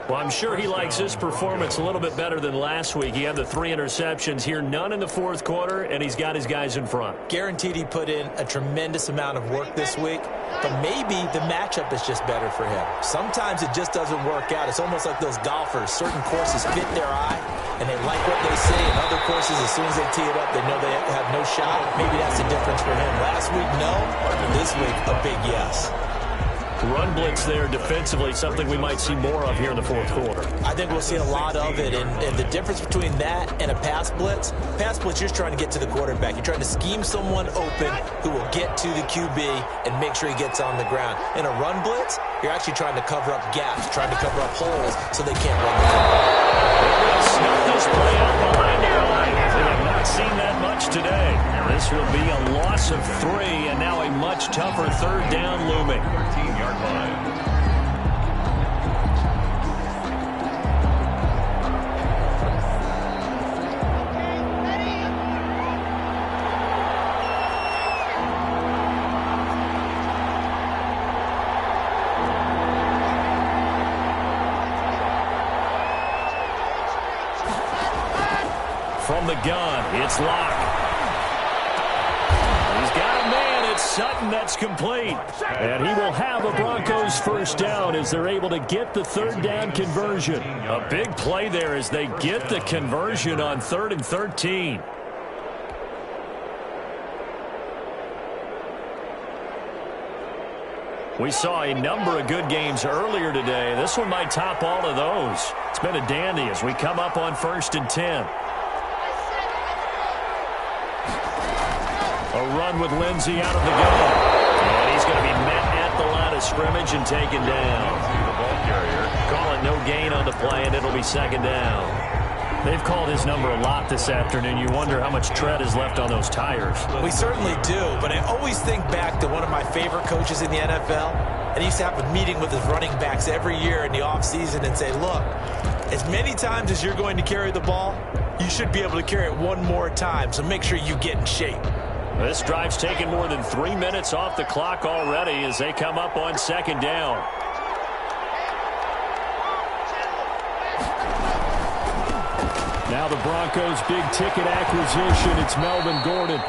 E: Well, I'm sure he likes his performance a little bit better than last week. He had the 3 interceptions here, none in the fourth quarter, and he's got his guys in front.
D: Guaranteed he put in a tremendous amount of work this week, but maybe the matchup is just better for him. Sometimes it just doesn't work out. It's almost like those golfers. Certain courses fit their eye, and they like what they see, and other courses, as soon as they tee it up, they know they have no shot. Maybe that's the difference for him. Last week, no. This week, a big yes.
E: Run blitz there defensively, something we might see more of here in the fourth quarter.
D: I think we'll see a lot of it, and the difference between that and a pass blitz, you're just trying to get to the quarterback. You're trying to scheme someone open who will get to the QB and make sure he gets on the ground. In a run blitz, you're actually trying to cover up gaps, trying to cover up holes so they can't run the ball.
E: Snuff this play out behind their line. They have not seen that much today. This will be a loss of 3, and now a much tougher third down looming.
B: 13-yard line.
E: From the gun, it's Lock. He's got a man. It's Sutton that's complete. And he will have a Broncos first down as they're able to get the third down conversion. A big play there as they get the conversion on 3rd and 13. We saw a number of good games earlier today. This one might top all of those. It's been a dandy as we come up on 1st and 10. A run with Lindsey out of the gun. And he's going to be met at the line of scrimmage and taken down.
B: The ball carrier.
E: Call it no gain on the play, and it'll be 2nd down. They've called his number a lot this afternoon. You wonder how much tread is left on those tires.
D: We certainly do, but I always think back to one of my favorite coaches in the NFL, and he used to have a meeting with his running backs every year in the offseason and say, look, as many times as you're going to carry the ball, you should be able to carry it one more time, so make sure you get in shape.
E: This drive's taken more than 3 minutes off the clock already as they come up on 2nd down. Now the Broncos' big-ticket acquisition. It's Melvin Gordon.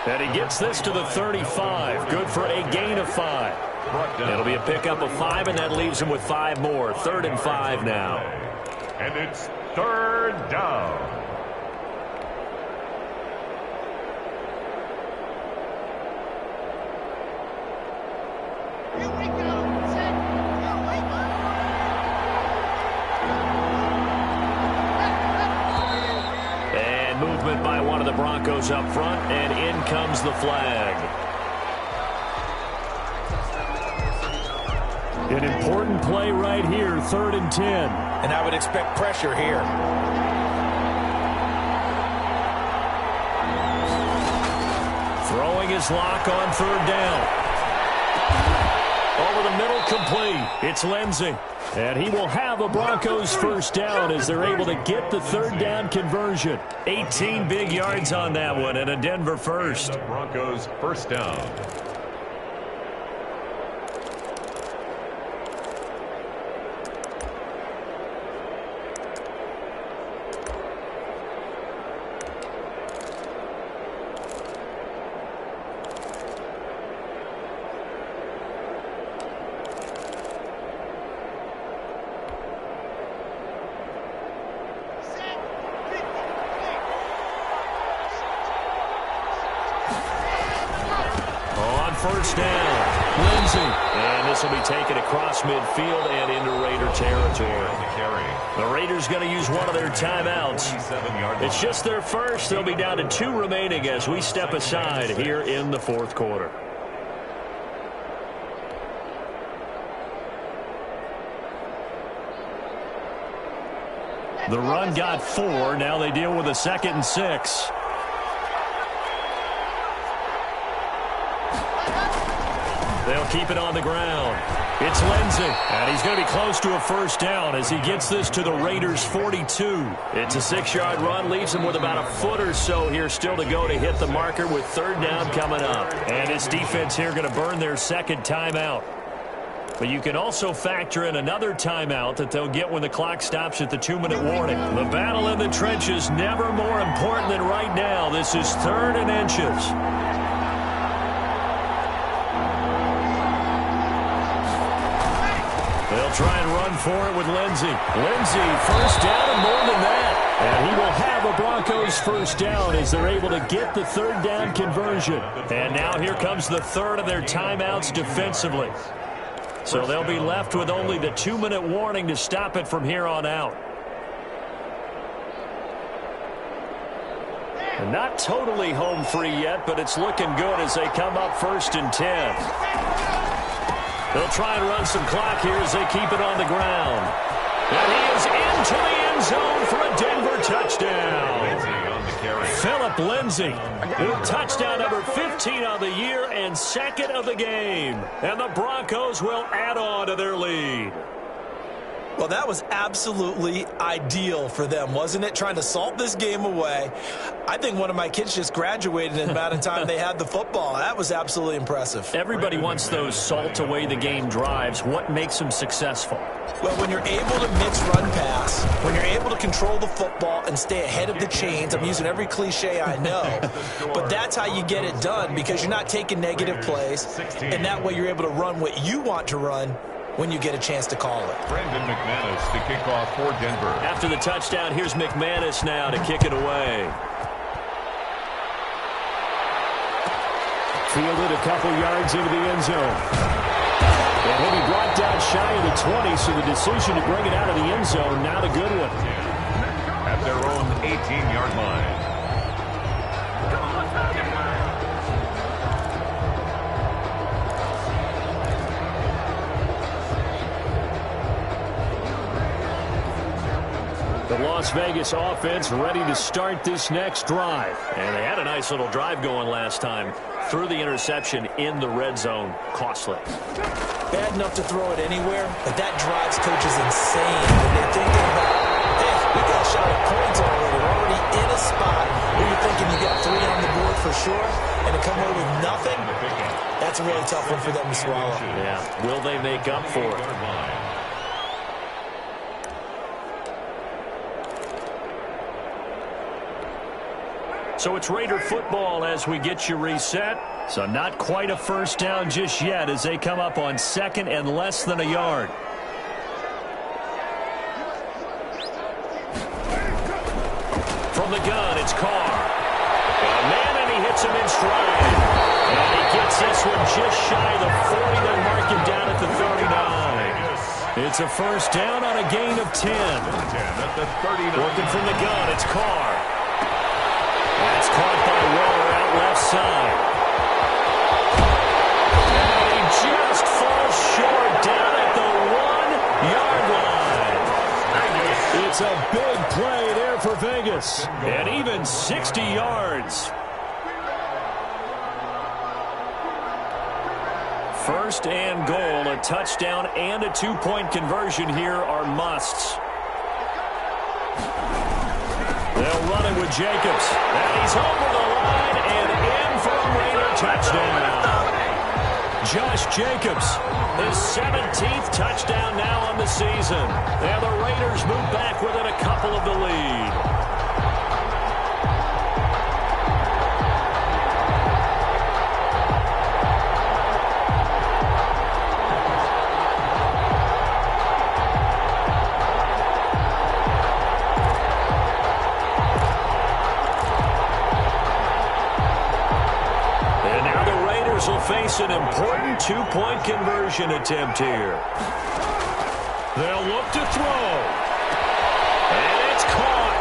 E: And he gets this to the 35. Good for a gain of 5. It'll be a pickup of 5, and that leaves him with 5 more. 3rd and 5 now.
B: And it's 3rd down.
E: Movement by one of the Broncos up front, and in comes the flag. An important play right here, 3rd and 10.
D: And I would expect pressure here.
E: Throwing his Lock on 3rd down. Over the middle, complete. It's Lindsey. And he will have a Broncos first down as they're able to get the 3rd down conversion. 18 big yards on that one, and a Denver first.
B: Broncos first down.
E: first down. Lindsay. And this will be taken across midfield and into Raider territory. The Raiders going to use one of their timeouts. It's just their first. They'll be down to 2 remaining as we step aside here in the fourth quarter. The run got 4. Now they deal with a 2nd and 6. They'll keep it on the ground. It's Lindsay, and he's going to be close to a first down as he gets this to the Raiders' 42. It's a 6-yard run, leaves him with about a foot or so here still to go to hit the marker with 3rd down coming up. And his defense here going to burn their 2nd timeout. But you can also factor in another timeout that they'll get when the clock stops at the 2-minute warning. The battle in the trenches never more important than right now. This is 3rd and inches. They'll try and run for it with Lindsay. Lindsay, first down and more than that. And he will have a Broncos first down as they're able to get the 3rd down conversion. And now here comes the 3rd of their timeouts defensively. So they'll be left with only the 2-minute warning to stop it from here on out. And not totally home free yet, but it's looking good as they come up 1st and 10. They'll try and run some clock here as they keep it on the ground. And he is into the end zone for a Denver touchdown. Philip Lindsay with touchdown number 15 on the year and 2nd of the game. And the Broncos will add on to their lead.
D: Well, that was absolutely ideal for them, wasn't it? Trying to salt this game away. I think one of my kids just graduated in the amount of time they had the football. That was absolutely impressive.
E: Everybody wants those salt away the game drives. What makes them successful?
D: Well, when you're able to mix run pass, when you're able to control the football and stay ahead of the chains, I'm using every cliche I know, but that's how you get it done because you're not taking negative plays, and that way you're able to run what you want to run when you get a chance to call it.
B: Brandon McManus to kick off for Denver.
E: After the touchdown, here's McManus now to kick it away.
A: Fielded a couple yards into the end zone. And he'll be brought down shy of the 20, so the decision to bring it out of the end zone, not a good one.
B: At their own 18-yard line.
A: The Las Vegas offense ready to start this next drive.
E: And they had a nice little drive going last time. Threw the interception in the red zone. Costly.
D: Bad enough to throw it anywhere, but that drives coaches insane when they're thinking about, hey, we got a shot at points already. We're already in a spot where you're thinking you got 3 on the board for sure, and to come away with nothing, that's a really tough one for them to swallow.
E: Yeah. Will they make up for it? So it's Raider football as we get you reset. So not quite a first down just yet as they come up on 2nd and less than a yard. From the gun, it's Carr. And a man, and he hits him in stride. And he gets this one just shy of the 40. They'll mark him down at the 39. It's a first down on a gain of 10. Working from the gun, it's Carr. That's caught by Waller out left side. And he just falls short down at the 1-yard line. It's a big play there for Vegas. And even 60 yards. First and goal, a touchdown and a 2-point conversion here are musts. They'll run it with Jacobs. And he's over the line and in for a Raider touchdown. Josh Jacobs, his 17th touchdown now on the season. And the Raiders move back within a couple of the lead. Will face an important two-point conversion attempt here. They'll look to throw. And it's caught.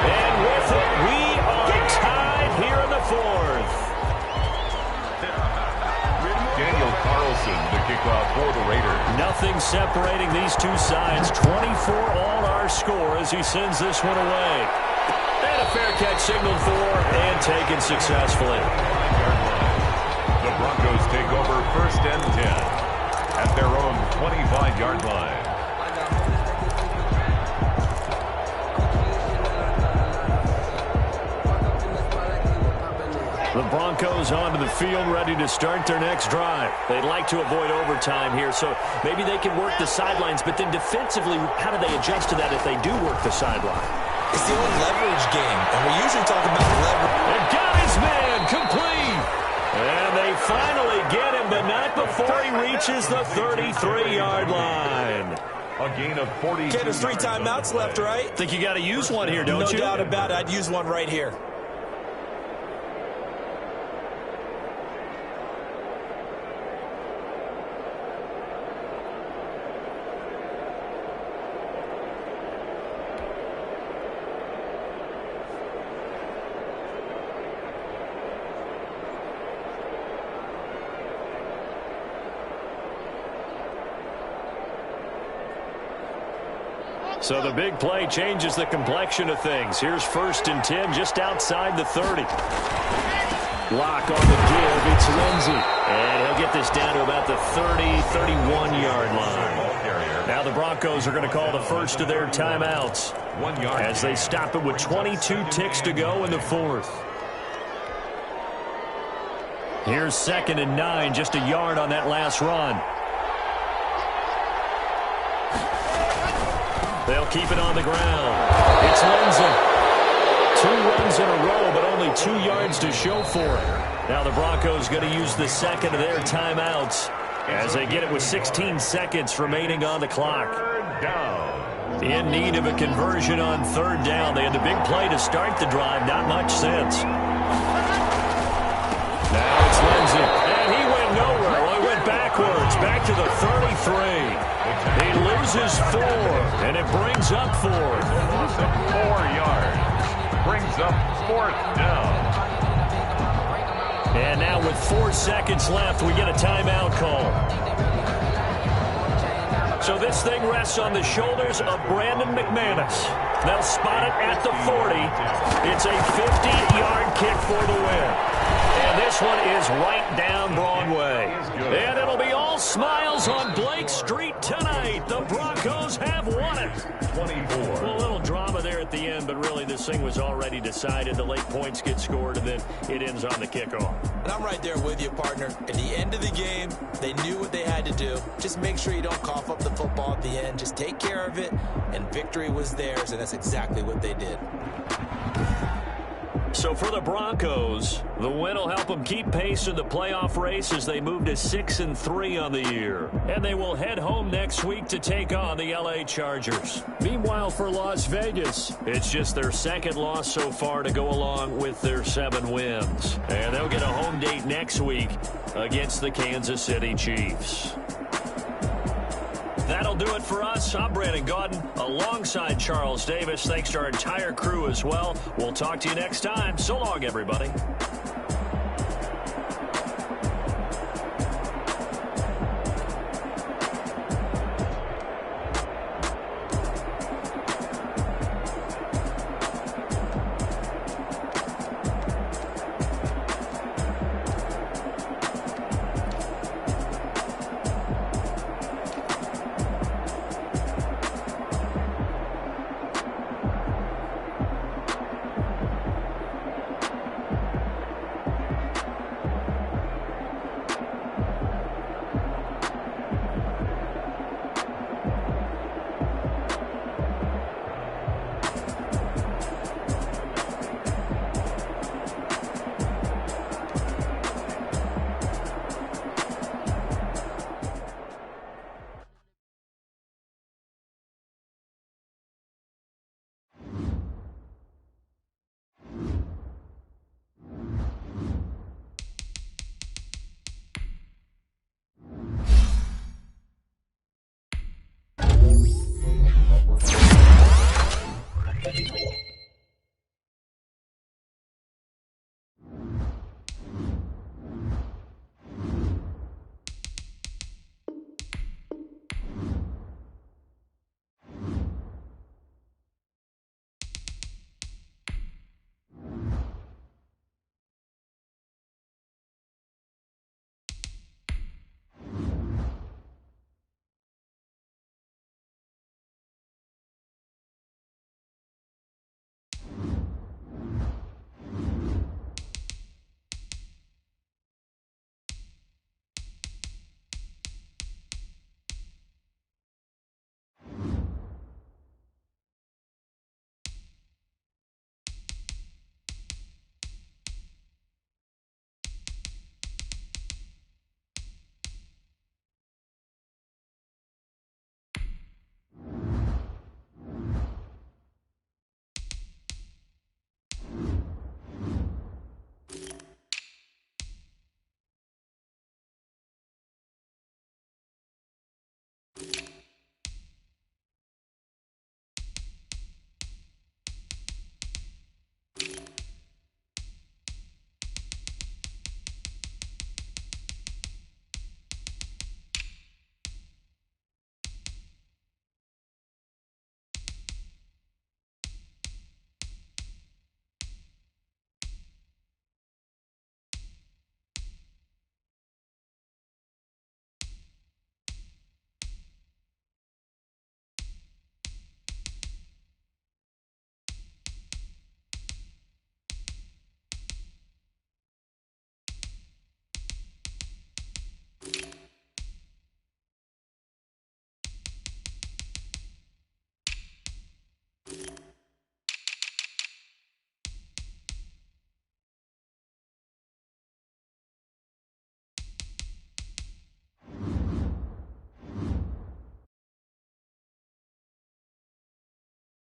E: And with it, we are tied here in the fourth.
B: Daniel Carlson, the kickoff for the Raiders.
E: Nothing separating these two sides. 24 all our score as he sends this one away. And a fair catch signaled for and taken successfully.
B: The Broncos take over 1st and 10 at their own 25-yard line.
E: The Broncos onto the field, ready to start their next drive. They'd like to avoid overtime here, so maybe they can work the sidelines, but then defensively, how do they adjust to that if they do work the sideline?
D: It's the old leverage game, and we usually talk about leverage.
E: And got his man complete. And they finally get him, but not before he reaches the 33-yard line.
B: A gain of 40.
D: Okay, there's 3 timeouts left, right?
E: Think you got to use one here, don't you?
D: No doubt about it. I'd use one right here.
E: So the big play changes the complexion of things. Here's 1st and 10 just outside the 30. Lock on the give. It's Lindsey. And he'll get this down to about the 30, 31-yard line. Now the Broncos are going to call the first of their timeouts
B: 1 yard
E: as they stop it with 22 ticks to go in the fourth. Here's 2nd and 9, just a yard on that last run. They'll keep it on the ground. It's Lindsey. 2 runs in a row, but only 2 yards to show for it. Now the Broncos going to use the second of their timeouts as they get it with 16 seconds remaining on the clock. In need of a conversion on 3rd down. They had the big play to start the drive. Not much sense. Now it's Lindsey. And he went nowhere. Well, he went backwards. Back to the 33. He loses 4, and it brings up 4.
B: 4 yards. Brings up 4th down.
E: And now with 4 seconds left, we get a timeout call. So this thing rests on the shoulders of Brandon McManus. They'll spot it at the 40. It's a 50-yard kick for the win. And this one is right down Broadway. And it'll be all smiles on Blake Street tonight. The Broncos have won it.
B: 24.
E: Well, a little drama there at the end, but really this thing was already decided. The late points get scored, and then it ends on the kickoff.
D: And I'm right there with you, partner. At the end of the game, they knew what they had to do. Just make sure you don't cough up the football at the end. Just take care of it, and victory was theirs, and that's exactly what they did.
E: So for the Broncos, the win will help them keep pace in the playoff race as they move to 6-3 on the year. And they will head home next week to take on the LA Chargers. Meanwhile, for Las Vegas, it's just their 2nd loss so far to go along with their 7 wins. And they'll get a home date next week against the Kansas City Chiefs. That'll do it for us. I'm Brandon Gaudin alongside Charles Davis. Thanks to our entire crew as well. We'll talk to you next time. So long, everybody.